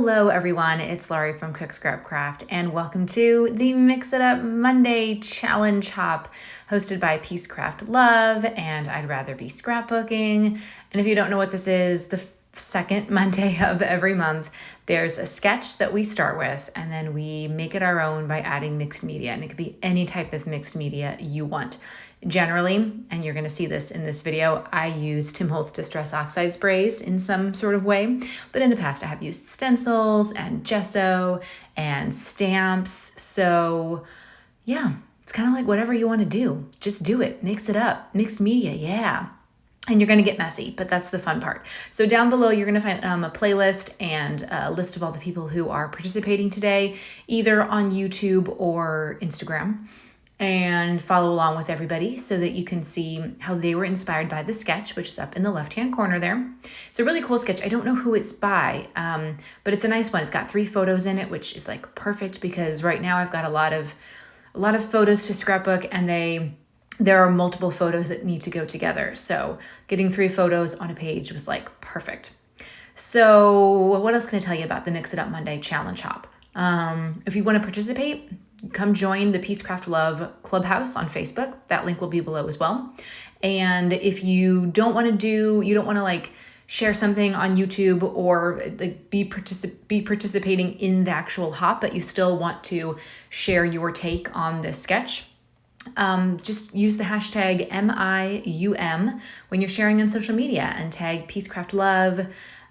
Hello everyone, it's Laurie from Cook Scrap Craft and welcome to the Mix It Up Monday Challenge Hop hosted by Peacecraft Love and I'd Rather Be Scrapbooking. And if you don't know what this is, the second Monday of every month, there's a sketch that we start with and then we make it our own by adding mixed media, and it could be any type of mixed media you want. Generally, and you're going to see this in this video, I use Tim Holtz Distress Oxide sprays in some sort of way, but in the past I have used stencils and gesso and stamps. So yeah, it's kind of like whatever you want to do, just do it, mix it up, mixed media, yeah. And you're going to get messy, but that's the fun part. So down below, you're going to find a playlist and a list of all the people who are participating today, either on YouTube or Instagram. And follow along with everybody so that you can see how they were inspired by the sketch, which is up in the left-hand corner there. It's a really cool sketch. I don't know who it's by, but it's a nice one. It's got 3 photos in it, which is like perfect because right now I've got a lot of photos to scrapbook, and there are multiple photos that need to go together. So getting 3 photos on a page was like perfect. So what else can I tell you about the Mix It Up Monday Challenge Hop? If you want to participate, come join the Peacecraft Love Clubhouse on Facebook. That link will be below as well. And if you don't want to like share something on YouTube or like be participating in the actual hop, but you still want to share your take on this sketch, just use the hashtag MIUM when you're sharing on social media and tag Peacecraft Love. You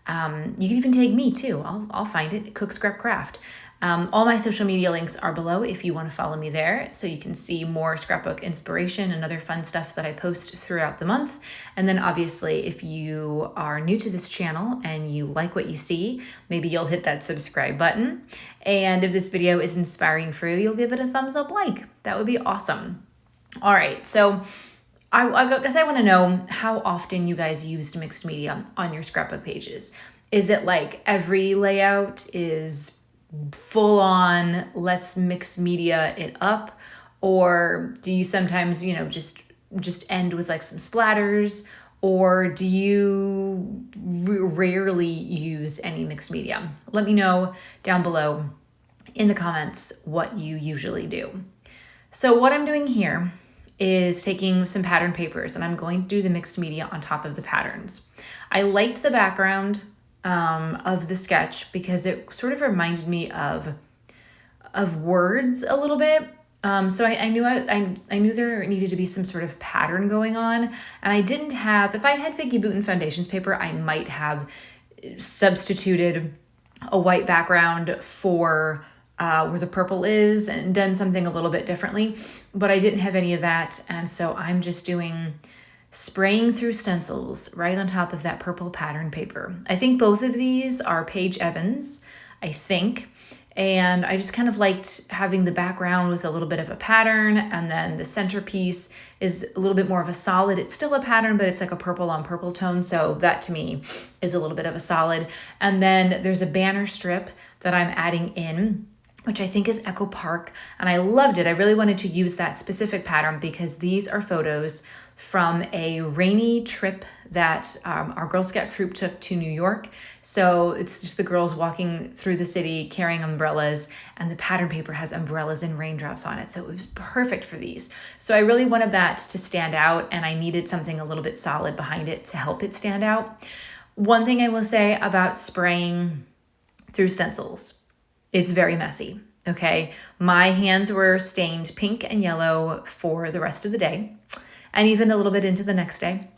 can even tag me too. I'll find it, Cook Scrap Craft. All my social media links are below if you want to follow me there, so you can see more scrapbook inspiration and other fun stuff that I post throughout the month. And then obviously, if you are new to this channel and you like what you see, maybe you'll hit that subscribe button. And if this video is inspiring for you, you'll give it a thumbs up like. That would be awesome. All right, so I guess I want to know how often you guys used mixed media on your scrapbook pages. Is it like every layout is full on, let's mix media it up? Or do you sometimes, just end with like some splatters? Or do you rarely use any mixed media? Let me know down below in the comments what you usually do. So what I'm doing here is taking some pattern papers and I'm going to do the mixed media on top of the patterns. I liked the background of the sketch because it sort of reminded me of words a little bit. So I knew there needed to be some sort of pattern going on, and I didn't have. If I had Vicky Bouton Foundations paper, I might have substituted a white background for where the purple is and done something a little bit differently, but I didn't have any of that, and so I'm just spraying through stencils right on top of that purple pattern paper. I think both of these are Paige Evans, I think. And I just kind of liked having the background with a little bit of a pattern, and then the centerpiece is a little bit more of a solid. It's still a pattern, but it's like a purple on purple tone. So that to me is a little bit of a solid. And then there's a banner strip that I'm adding in, which I think is Echo Park, and I loved it. I really wanted to use that specific pattern because these are photos from a rainy trip that our Girl Scout troop took to New York. So it's just the girls walking through the city carrying umbrellas, and the pattern paper has umbrellas and raindrops on it. So it was perfect for these. So I really wanted that to stand out, and I needed something a little bit solid behind it to help it stand out. One thing I will say about spraying through stencils, it's very messy, okay? My hands were stained pink and yellow for the rest of the day, and even a little bit into the next day.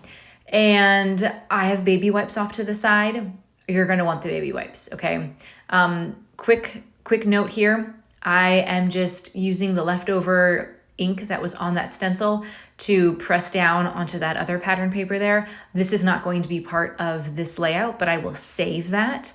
And I have baby wipes off to the side. You're gonna want the baby wipes, okay? Quick note here. I am just using the leftover ink that was on that stencil to press down onto that other pattern paper there. This is not going to be part of this layout, but I will save that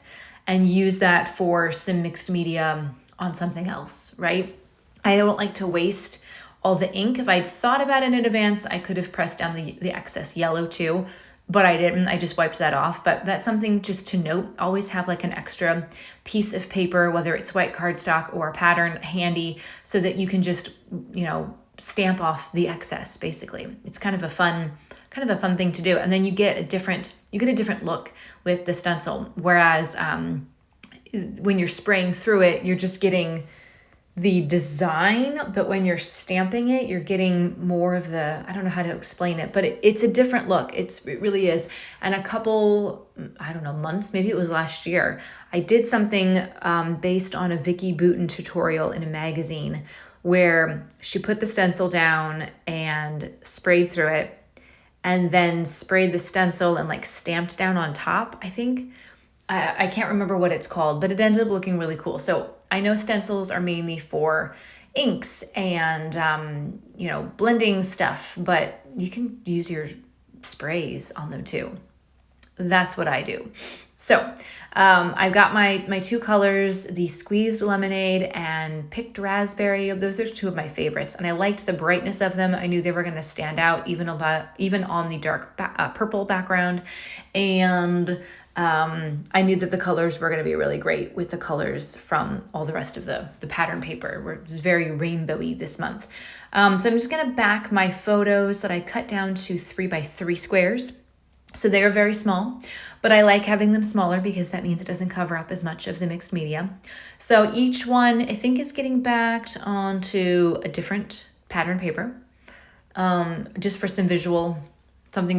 and use that for some mixed media on something else, right? I don't like to waste all the ink. If I'd thought about it in advance, I could have pressed down the excess yellow too, but I didn't. I just wiped that off. But that's something just to note. Always have like an extra piece of paper, whether it's white cardstock or a pattern, handy so that you can just, stamp off the excess, basically. It's kind of a fun thing to do. And then you get a different look with the stencil. Whereas when you're spraying through it, you're just getting the design, but when you're stamping it, you're getting more of the, I don't know how to explain it, but it's a different look. It really is. And a couple, I don't know, months, maybe it was last year, I did something based on a Vicky Boutin tutorial in a magazine where she put the stencil down and sprayed through it and then sprayed the stencil and like stamped down on top, I think. I can't remember what it's called, but it ended up looking really cool. So I know stencils are mainly for inks and, blending stuff, but you can use your sprays on them too. That's what I do. So I've got my two colors, the Squeezed Lemonade and Picked Raspberry. Those are two of my favorites, and I liked the brightness of them. I knew they were going to stand out even on the dark purple background, and I knew that the colors were going to be really great with the colors from all the rest of the pattern paper, where it's very rainbowy this month. So I'm just going to back my photos that I cut down to 3x3 squares. So they are very small, but I like having them smaller because that means it doesn't cover up as much of the mixed media. So each one, I think, is getting backed onto a different pattern paper, just for something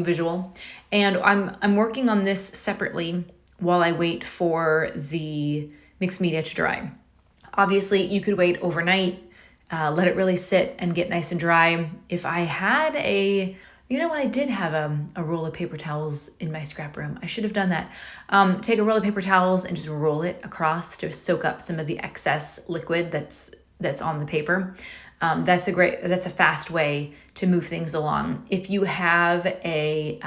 visual. And I'm working on this separately while I wait for the mixed media to dry. Obviously, you could wait overnight, let it really sit and get nice and dry. If I had I did have a roll of paper towels in my scrap room. I should have done that. Take a roll of paper towels and just roll it across to soak up some of the excess liquid that's on the paper. That's a fast way to move things along. If you have a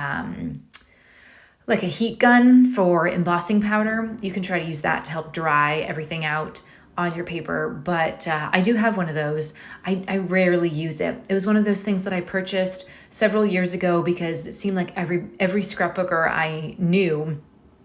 heat gun for embossing powder, you can try to use that to help dry everything out on your paper, but I do have one of those. I rarely use it. It was one of those things that I purchased several years ago because it seemed like every scrapbooker I knew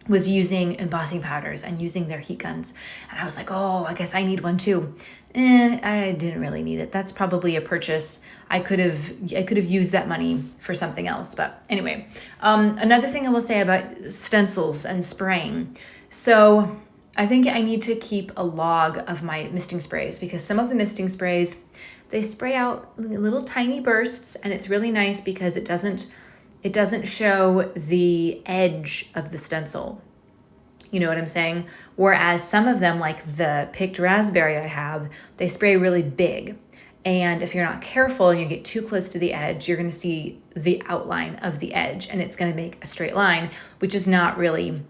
was using embossing powders and using their heat guns. And I was like, oh, I guess I need one too. I didn't really need it. That's probably a purchase. I could have used that money for something else. But anyway, another thing I will say about stencils and spraying. So I think I need to keep a log of my misting sprays because some of the misting sprays, they spray out little tiny bursts, and it's really nice because it doesn't show the edge of the stencil. You know what I'm saying? Whereas some of them, like the Picked Raspberry I have, they spray really big. And if you're not careful and you get too close to the edge, you're going to see the outline of the edge, and it's going to make a straight line, which is not really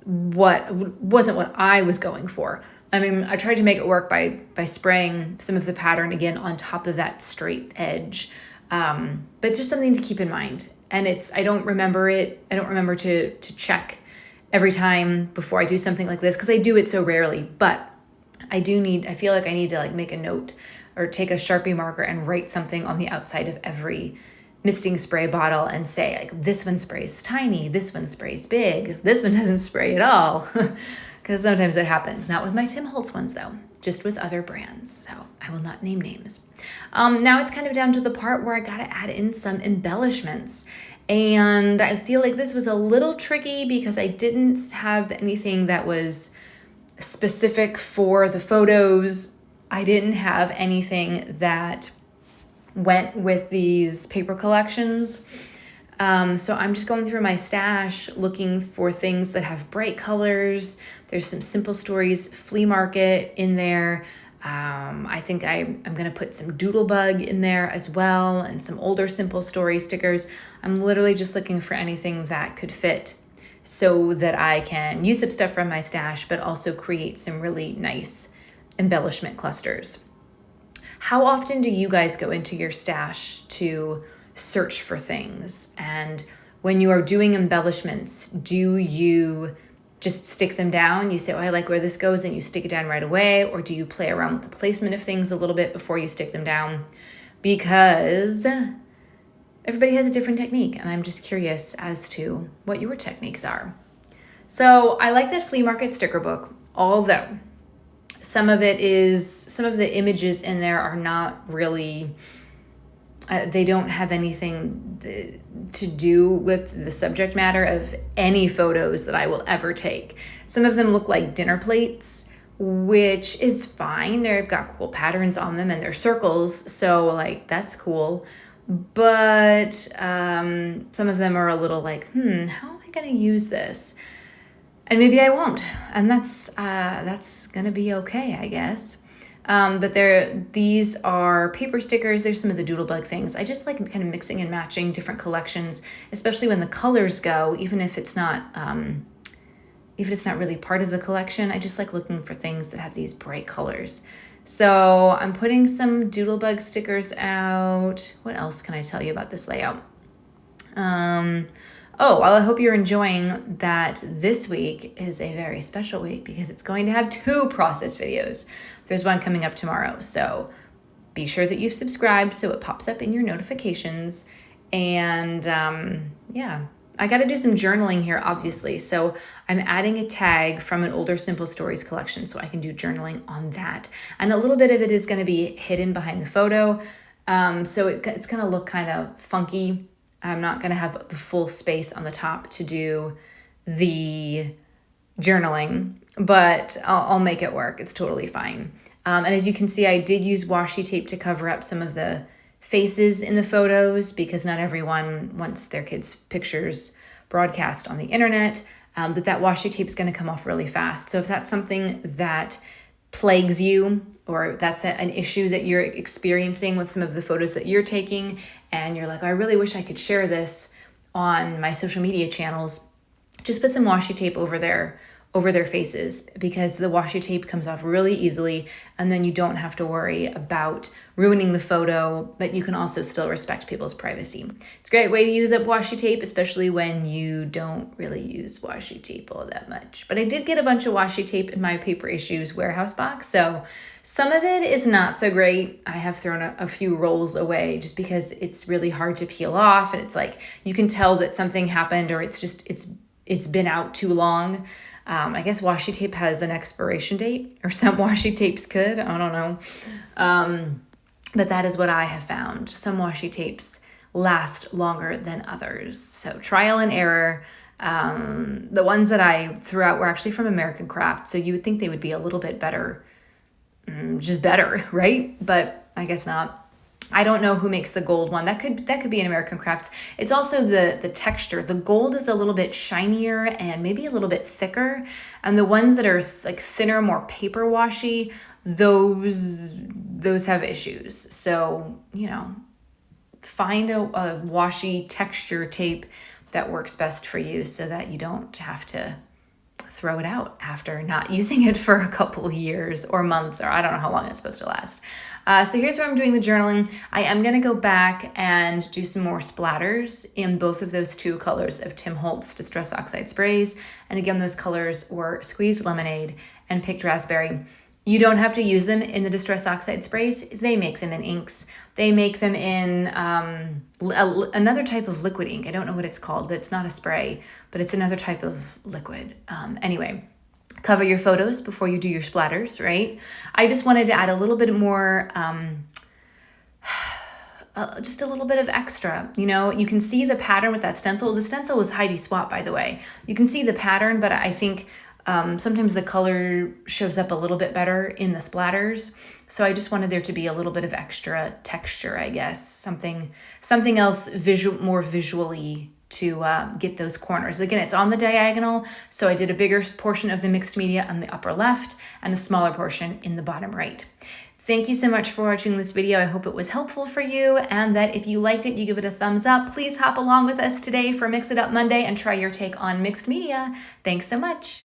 wasn't what I was going for. I mean, I tried to make it work by spraying some of the pattern again on top of that straight edge. But it's just something to keep in mind. And I don't remember to check every time before I do something like this because I do it so rarely. But I feel like I need to make a note or take a Sharpie marker and write something on the outside of every misting spray bottle and say, this one sprays tiny, this one sprays big, this one doesn't spray at all. Because sometimes it happens. Not with my Tim Holtz ones, though. Just with other brands. So I will not name names. Now it's kind of down to the part where I got to add in some embellishments. And I feel like this was a little tricky because I didn't have anything that was specific for the photos. I didn't have anything that went with these paper collections. So I'm just going through my stash looking for things that have bright colors. There's some Simple Stories flea market in there. I think I'm going to put some Doodlebug in there as well and some older Simple Story stickers. I'm literally just looking for anything that could fit so that I can use up stuff from my stash, but also create some really nice embellishment clusters. How often do you guys go into your stash to search for things? And when you are doing embellishments, do you just stick them down? You say, I like where this goes, and you stick it down right away? Or do you play around with the placement of things a little bit before you stick them down? Because everybody has a different technique, and I'm just curious as to what your techniques are. So I like that flea market sticker book, although some of the images in there are not really They don't have anything to do with the subject matter of any photos that I will ever take. Some of them look like dinner plates, which is fine. They've got cool patterns on them and they're circles, so like that's cool. But some of them are a little like, how am I gonna use this? And maybe I won't, and that's gonna be okay, I guess. But these are paper stickers. There's some of the doodlebug things. I just like kind of mixing and matching different collections, especially when the colors go, even if it's not really part of the collection. I just like looking for things that have these bright colors. So I'm putting some doodlebug stickers out. What else can I tell you about this layout? Oh, well, I hope you're enjoying that this week is a very special week because it's going to have 2 process videos. There's one coming up tomorrow, so be sure that you've subscribed so it pops up in your notifications. And yeah, I got to do some journaling here, obviously. So I'm adding a tag from an older Simple Stories collection so I can do journaling on that. And a little bit of it is going to be hidden behind the photo. So it's going to look kind of funky. I'm not going to have the full space on the top to do the journaling, but I'll make it work. It's totally fine. And as you can see, I did use washi tape to cover up some of the faces in the photos because not everyone wants their kids' pictures broadcast on the internet, that washi tape is going to come off really fast. So if that's something that plagues you, or that's an issue that you're experiencing with some of the photos that you're taking, and you're like, I really wish I could share this on my social media channels, just put some washi tape over their faces, because the washi tape comes off really easily, and then you don't have to worry about ruining the photo, but you can also still respect people's privacy. It's a great way to use up washi tape, especially when you don't really use washi tape all that much. But I did get a bunch of washi tape in my Paper Issues warehouse box, so some of it is not so great. I have thrown a few rolls away just because it's really hard to peel off, and it's like you can tell that something happened, or it's been out too long. I guess washi tape has an expiration date, or some washi tapes could. I don't know. But that is what I have found. Some washi tapes last longer than others. So trial and error. The ones that I threw out were actually from American Craft, so you would think they would be a little bit better, just better, right? But I guess not. I don't know who makes the gold one. That could be an American Crafts. It's also the texture. The gold is a little bit shinier and maybe a little bit thicker. And the ones that are like thinner, more paper washy, those have issues. So, find a washi texture tape that works best for you so that you don't have to throw it out after not using it for a couple years or months, or I don't know how long it's supposed to last. So here's where I'm doing the journaling. I am going to go back and do some more splatters in both of those 2 colors of Tim Holtz Distress Oxide sprays. And again, those colors were Squeezed Lemonade and Picked Raspberry. You don't have to use them in the Distress Oxide sprays. They make them in inks. They make them in another type of liquid ink. I don't know what it's called, but it's not a spray, but it's another type of liquid. Anyway, cover your photos before you do your splatters, right? I just wanted to add a little bit more, just a little bit of extra. You can see the pattern with that stencil. The stencil was Heidi Swap, by the way. You can see the pattern, but I think sometimes the color shows up a little bit better in the splatters. So I just wanted there to be a little bit of extra texture, I guess. Something else more visually to get those corners. Again, it's on the diagonal, so I did a bigger portion of the mixed media on the upper left and a smaller portion in the bottom right. Thank you so much for watching this video. I hope it was helpful for you, and that if you liked it, you give it a thumbs up. Please hop along with us today for Mix It Up Monday and try your take on mixed media. Thanks so much.